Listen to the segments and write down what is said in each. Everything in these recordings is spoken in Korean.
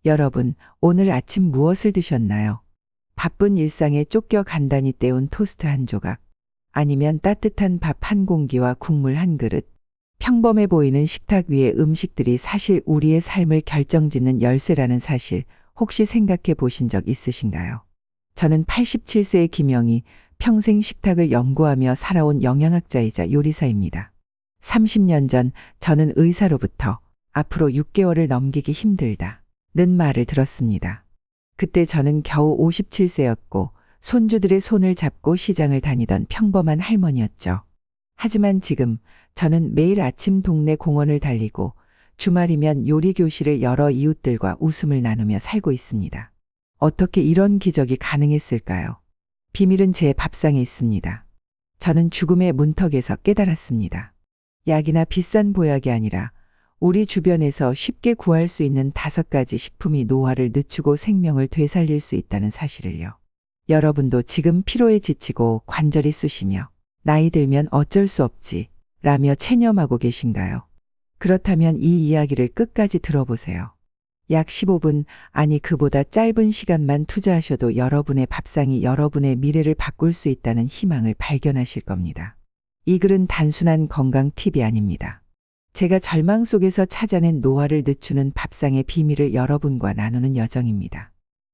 여러분, 오늘 아침 무엇을 드셨나요? 바쁜 일상에 쫓겨 간단히 때운 토스트 한 조각, 아니면 따뜻한 밥 한 공기와 국물 한 그릇. 평범해 보이는 식탁 위의 음식들이 사실 우리의 삶을 결정짓는 열쇠라는 사실, 혹시 생각해 보신 적 있으신가요? 저는 87세의 김영희, 평생 식탁을 연구하며 살아온 영양학자이자 요리사입니다. 30년 전 저는 의사로부터 앞으로 6개월을 넘기기 힘들다 는 말을 들었습니다. 그때 저는 겨우 57세였고 손주들의 손을 잡고 시장을 다니던 평범한 할머니였죠. 하지만 지금 저는 매일 아침 동네 공원을 달리고 주말이면 요리 교실을 열어 이웃들과 웃음을 나누며 살고 있습니다. 어떻게 이런 기적이 가능했을까요? 비밀은 제 밥상에 있습니다. 저는 죽음의 문턱에서 깨달았습니다. 약이나 비싼 보약이 아니라 우리 주변에서 쉽게 구할 수 있는 5가지 식품이 노화를 늦추고 생명을 되살릴 수 있다는 사실을요. 여러분도 지금 피로에 지치고 관절이 쑤시며 나이 들면 어쩔 수 없지 라며 체념하고 계신가요? 그렇다면 이 이야기를 끝까지 들어보세요. 약 15분, 아니 그보다 짧은 시간만 투자하셔도 여러분의 밥상이 여러분의 미래를 바꿀 수 있다는 희망을 발견하실 겁니다. 이 글은 단순한 건강 팁이 아닙니다. 제가 절망 속에서 찾아낸 노화를 늦추는 밥상의 비밀을 여러분과 나누는 여정입니다.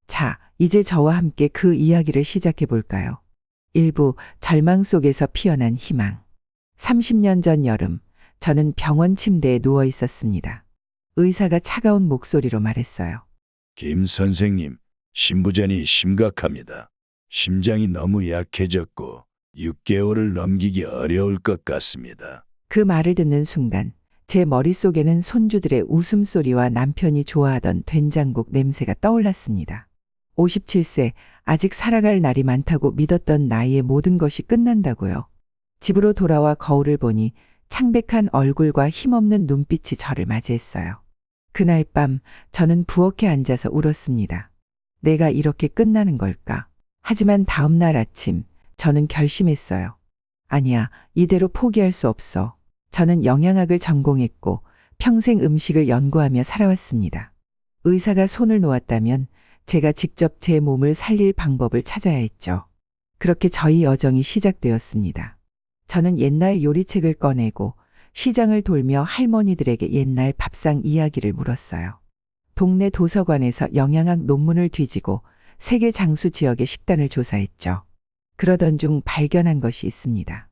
자, 이제 저와 함께 그 이야기를 시작해 볼까요? 1부, 절망 속에서 피어난 희망. 30년 전 여름, 저는 병원 침대에 누워 있었습니다. 의사가 차가운 목소리로 말했어요. 김 선생님, 심부전이 심각합니다. 심장이 너무 약해졌고 6개월을 넘기기 어려울 것 같습니다. 그 말을 듣는 순간 제 머릿속에는 손주들의 웃음소리와 남편이 좋아하던 된장국 냄새가 떠올랐습니다. 57세, 아직 살아갈 날이 많다고 믿었던 나이에 모든 것이 끝난다고요. 집으로 돌아와 거울을 보니 창백한 얼굴과 힘없는 눈빛이 저를 맞이했어요. 그날 밤 저는 부엌에 앉아서 울었습니다. 내가 이렇게 끝나는 걸까? 하지만 다음 날 아침 저는 결심했어요. 아니야, 이대로 포기할 수 없어. 저는 영양학을 전공했고 평생 음식을 연구하며 살아왔습니다. 의사가 손을 놓았다면 제가 직접 제 몸을 살릴 방법을 찾아야 했죠. 그렇게 저희 여정이 시작되었습니다. 저는 옛날 요리책을 꺼내고 시장을 돌며 할머니들에게 옛날 밥상 이야기를 물었어요. 동네 도서관에서 영양학 논문을 뒤지고 세계 장수 지역의 식단을 조사했죠. 그러던 중 발견한 것이 있습니다.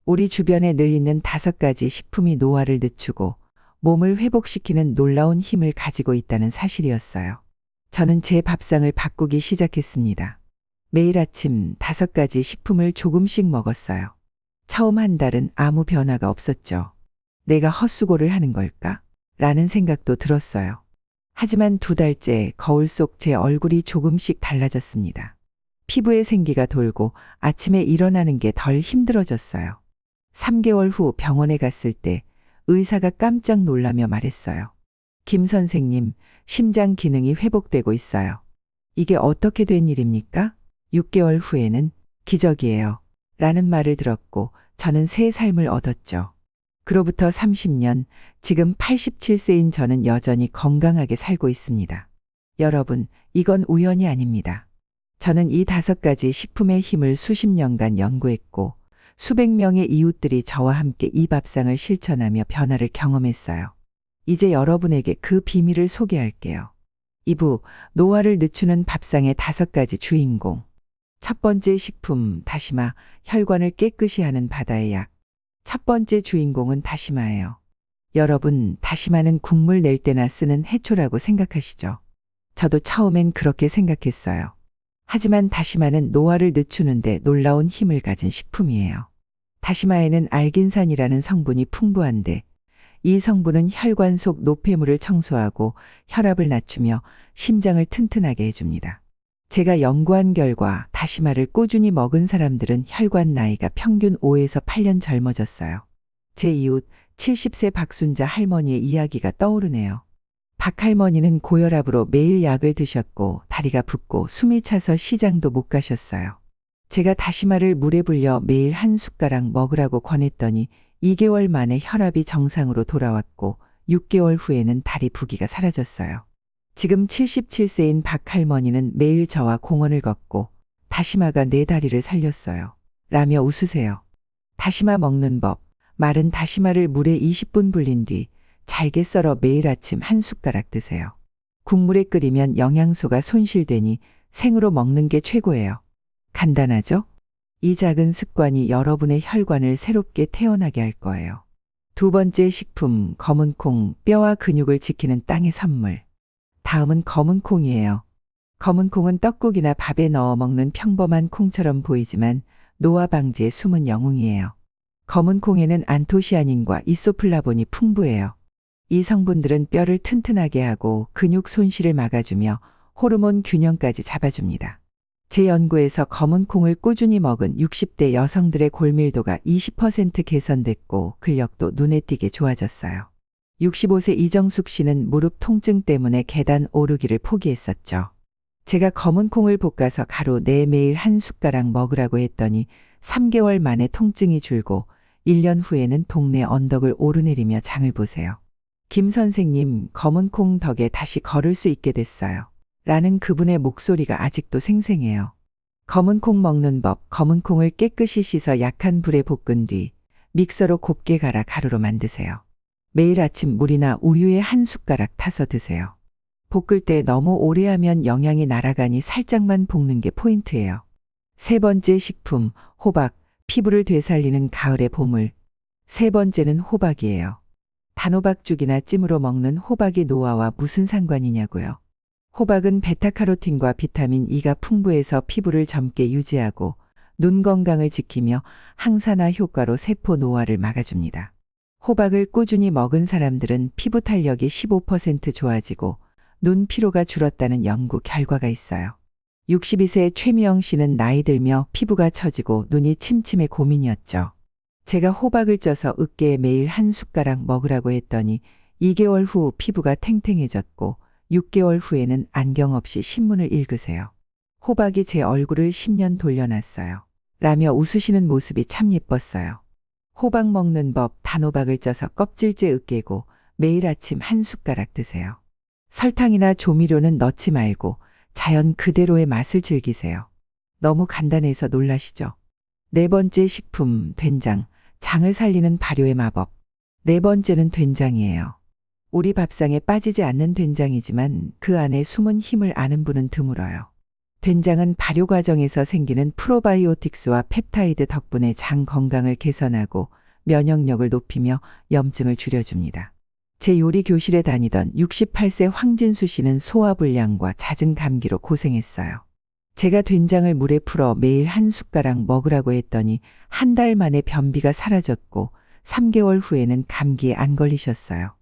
우리 주변에 늘 있는 5가지 식품이 노화를 늦추고 몸을 회복시키는 놀라운 힘을 가지고 있다는 사실이었어요. 저는 제 밥상을 바꾸기 시작했습니다. 매일 아침 5가지 식품을 조금씩 먹었어요. 처음 한 달은 아무 변화가 없었죠. 내가 헛수고를 하는 걸까? 라는 생각도 들었어요. 하지만 2달째 거울 속 제 얼굴이 조금씩 달라졌습니다. 피부에 생기가 돌고 아침에 일어나는 게 덜 힘들어졌어요. 3개월 후 병원에 갔을 때 의사가 깜짝 놀라며 말했어요. 김 선생님, 심장 기능이 회복되고 있어요. 이게 어떻게 된 일입니까? 6개월 후에는 기적이에요. 라는 말을 들었고 저는 새 삶을 얻었죠. 그로부터 30년, 지금 87세인 저는 여전히 건강하게 살고 있습니다. 여러분, 이건 우연이 아닙니다. 저는 이 5가지 식품의 힘을 수십 년간 연구했고 수백 명의 이웃들이 저와 함께 이 밥상을 실천하며 변화를 경험했어요. 이제 여러분에게 그 비밀을 소개할게요. 2부, 노화를 늦추는 밥상의 5가지 주인공. 첫 번째 식품, 다시마, 혈관을 깨끗이 하는 바다의 약. 첫 번째 주인공은 다시마예요. 여러분, 다시마는 국물 낼 때나 쓰는 해초라고 생각하시죠? 저도 처음엔 그렇게 생각했어요. 하지만 다시마는 노화를 늦추는데 놀라운 힘을 가진 식품이에요. 다시마에는 알긴산이라는 성분이 풍부한데 이 성분은 혈관 속 노폐물을 청소하고 혈압을 낮추며 심장을 튼튼하게 해줍니다. 제가 연구한 결과 다시마를 꾸준히 먹은 사람들은 혈관 나이가 평균 5에서 8년 젊어졌어요. 제 이웃 70세 박순자 할머니의 이야기가 떠오르네요. 박 할머니는 고혈압으로 매일 약을 드셨고 다리가 붓고 숨이 차서 시장도 못 가셨어요. 제가 다시마를 물에 불려 매일 한 숟가락 먹으라고 권했더니 2개월 만에 혈압이 정상으로 돌아왔고 6개월 후에는 다리 부기가 사라졌어요. 지금 77세인 박 할머니는 매일 저와 공원을 걷고 다시마가 내 다리를 살렸어요. 라며 웃으세요. 다시마 먹는 법. 마른 다시마를 물에 20분 불린 뒤 잘게 썰어 매일 아침 한 숟가락 드세요. 국물에 끓이면 영양소가 손실되니 생으로 먹는 게 최고예요. 간단하죠? 이 작은 습관이 여러분의 혈관을 새롭게 태어나게 할 거예요. 두 번째 식품, 검은 콩, 뼈와 근육을 지키는 땅의 선물. 다음은 검은 콩이에요. 검은 콩은 떡국이나 밥에 넣어 먹는 평범한 콩처럼 보이지만 노화 방지의 숨은 영웅이에요. 검은 콩에는 안토시아닌과 이소플라본이 풍부해요. 이 성분들은 뼈를 튼튼하게 하고 근육 손실을 막아주며 호르몬 균형까지 잡아줍니다. 제 연구에서 검은 콩을 꾸준히 먹은 60대 여성들의 골밀도가 20% 개선됐고 근력도 눈에 띄게 좋아졌어요. 65세 이정숙 씨는 무릎 통증 때문에 계단 오르기를 포기했었죠. 제가 검은 콩을 볶아서 가루 내 매일 한 숟가락 먹으라고 했더니 3개월 만에 통증이 줄고 1년 후에는 동네 언덕을 오르내리며 장을 보세요. 김 선생님, 검은 콩 덕에 다시 걸을 수 있게 됐어요. 라는 그분의 목소리가 아직도 생생해요. 검은 콩 먹는 법. 검은 콩을 깨끗이 씻어 약한 불에 볶은 뒤 믹서로 곱게 갈아 가루로 만드세요. 매일 아침 물이나 우유에 한 숟가락 타서 드세요. 볶을 때 너무 오래 하면 영양이 날아가니 살짝만 볶는 게 포인트예요. 세 번째 식품, 호박. 피부를 되살리는 가을의 보물. 세 번째는 호박이에요. 단호박죽이나 찜으로 먹는 호박이 노화와 무슨 상관이냐고요. 호박은 베타카로틴과 비타민 E가 풍부해서 피부를 젊게 유지하고 눈 건강을 지키며 항산화 효과로 세포 노화를 막아줍니다. 호박을 꾸준히 먹은 사람들은 피부 탄력이 15% 좋아지고 눈 피로가 줄었다는 연구 결과가 있어요. 62세 최미영 씨는 나이 들며 피부가 처지고 눈이 침침해 고민이었죠. 제가 호박을 쪄서 으깨에 매일 한 숟가락 먹으라고 했더니 2개월 후 피부가 탱탱해졌고 6개월 후에는 안경 없이 신문을 읽으세요. 호박이 제 얼굴을 10년 돌려놨어요. 라며 웃으시는 모습이 참 예뻤어요. 호박 먹는 법. 단호박을 쪄서 껍질째 으깨고 매일 아침 한 숟가락 드세요. 설탕이나 조미료는 넣지 말고 자연 그대로의 맛을 즐기세요. 너무 간단해서 놀라시죠? 네 번째 식품, 된장. 장을 살리는 발효의 마법. 네 번째는 된장이에요. 우리 밥상에 빠지지 않는 된장이지만 그 안에 숨은 힘을 아는 분은 드물어요. 된장은 발효 과정에서 생기는 프로바이오틱스와 펩타이드 덕분에 장 건강을 개선하고 면역력을 높이며 염증을 줄여줍니다. 제 요리 교실에 다니던 68세 황진수 씨는 소화불량과 잦은 감기로 고생했어요. 제가 된장을 물에 풀어 매일 한 숟가락 먹으라고 했더니 한 달 만에 변비가 사라졌고 3개월 후에는 감기에 안 걸리셨어요.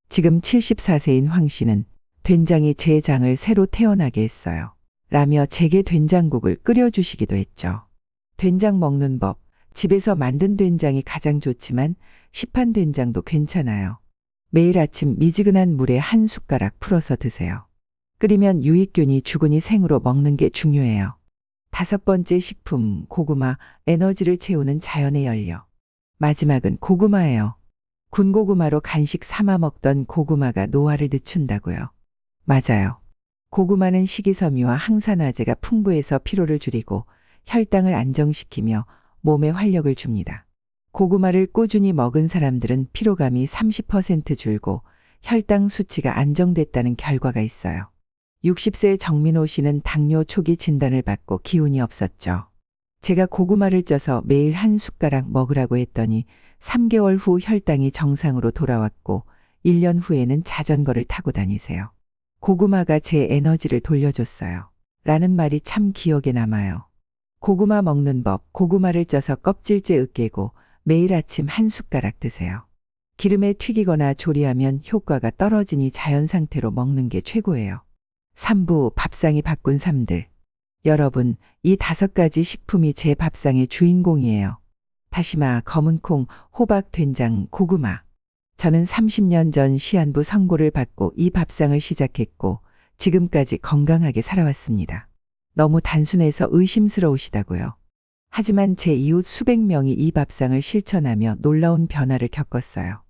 지금 74세인 황 씨는 된장이 제 장을 새로 태어나게 했어요. 라며 제게 된장국을 끓여주시기도 했죠. 된장 먹는 법. 집에서 만든 된장이 가장 좋지만 시판 된장도 괜찮아요. 매일 아침 미지근한 물에 한 숟가락 풀어서 드세요. 끓이면 유익균이 죽으니 생으로 먹는 게 중요해요. 다섯 번째 식품, 고구마. 에너지를 채우는 자연의 연료. 마지막은 고구마예요. 군고구마로 간식 삼아 먹던 고구마가 노화를 늦춘다고요. 맞아요. 고구마는 식이섬유와 항산화제가 풍부해서 피로를 줄이고 혈당을 안정시키며 몸에 활력을 줍니다. 고구마를 꾸준히 먹은 사람들은 피로감이 30% 줄고 혈당 수치가 안정됐다는 결과가 있어요. 60세 정민호 씨는 당뇨 초기 진단을 받고 기운이 없었죠. 제가 고구마를 쪄서 매일 한 숟가락 먹으라고 했더니 3개월 후 혈당이 정상으로 돌아왔고 1년 후에는 자전거를 타고 다니세요. 고구마가 제 에너지를 돌려줬어요. 라는 말이 참 기억에 남아요. 고구마 먹는 법. 고구마를 쪄서 껍질째 으깨고 매일 아침 한 숟가락 드세요. 기름에 튀기거나 조리하면 효과가 떨어지니 자연 상태로 먹는 게 최고예요. 3부 밥상이 바꾼 삶들. 여러분, 이 5가지 식품이 제 밥상의 주인공이에요. 다시마, 검은 콩, 호박, 된장, 고구마. 저는 30년 전 시한부 선고를 받고 이 밥상을 시작했고 지금까지 건강하게 살아왔습니다. 너무 단순해서 의심스러우시다고요. 하지만 제 이웃 수백 명이 이 밥상을 실천하며 놀라운 변화를 겪었어요.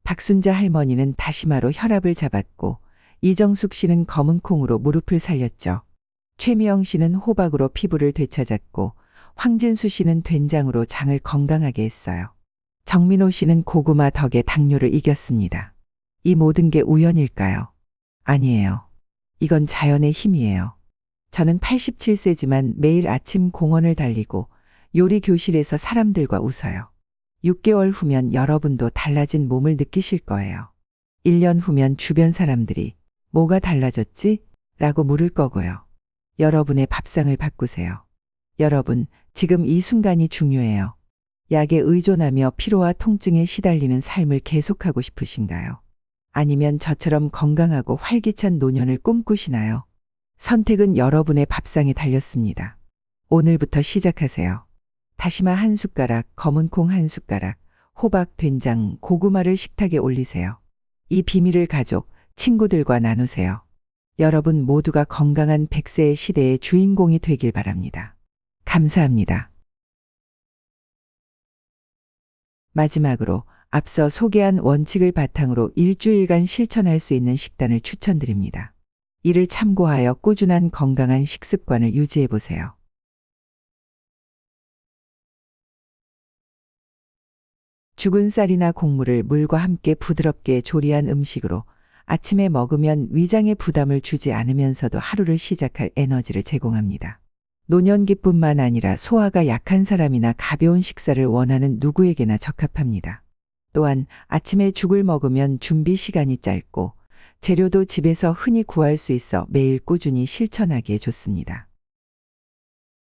박순자 할머니는 다시마로 혈압을 잡았고 이정숙 씨는 검은 콩으로 무릎을 살렸죠. 최미영 씨는 호박으로 피부를 되찾았고 황진수 씨는 된장으로 장을 건강하게 했어요. 정민호 씨는 고구마 덕에 당뇨를 이겼습니다. 이 모든 게 우연일까요? 아니에요. 이건 자연의 힘이에요. 저는 87세지만 매일 아침 공원을 달리고 요리 교실에서 사람들과 웃어요. 6개월 후면 여러분도 달라진 몸을 느끼실 거예요. 1년 후면 주변 사람들이 뭐가 달라졌지? 라고 물을 거고요. 여러분의 밥상을 바꾸세요. 여러분, 지금 이 순간이 중요해요. 약에 의존하며 피로와 통증에 시달리는 삶을 계속하고 싶으신가요? 아니면 저처럼 건강하고 활기찬 노년을 꿈꾸시나요? 선택은 여러분의 밥상에 달렸습니다. 오늘부터 시작하세요. 다시마 한 숟가락, 검은 콩 한 숟가락, 호박, 된장, 고구마를 식탁에 올리세요. 이 비밀을 가족, 친구들과 나누세요. 여러분 모두가 건강한 100세의 시대의 주인공이 되길 바랍니다. 감사합니다. 마지막으로 앞서 소개한 원칙을 바탕으로 일주일간 실천할 수 있는 식단을 추천드립니다. 이를 참고하여 꾸준한 건강한 식습관을 유지해 보세요. 죽은 쌀이나 곡물을 물과 함께 부드럽게 조리한 음식으로 아침에 먹으면 위장에 부담을 주지 않으면서도 하루를 시작할 에너지를 제공합니다. 노년기뿐만 아니라 소화가 약한 사람이나 가벼운 식사를 원하는 누구에게나 적합합니다. 또한 아침에 죽을 먹으면 준비 시간이 짧고 재료도 집에서 흔히 구할 수 있어 매일 꾸준히 실천하기에 좋습니다.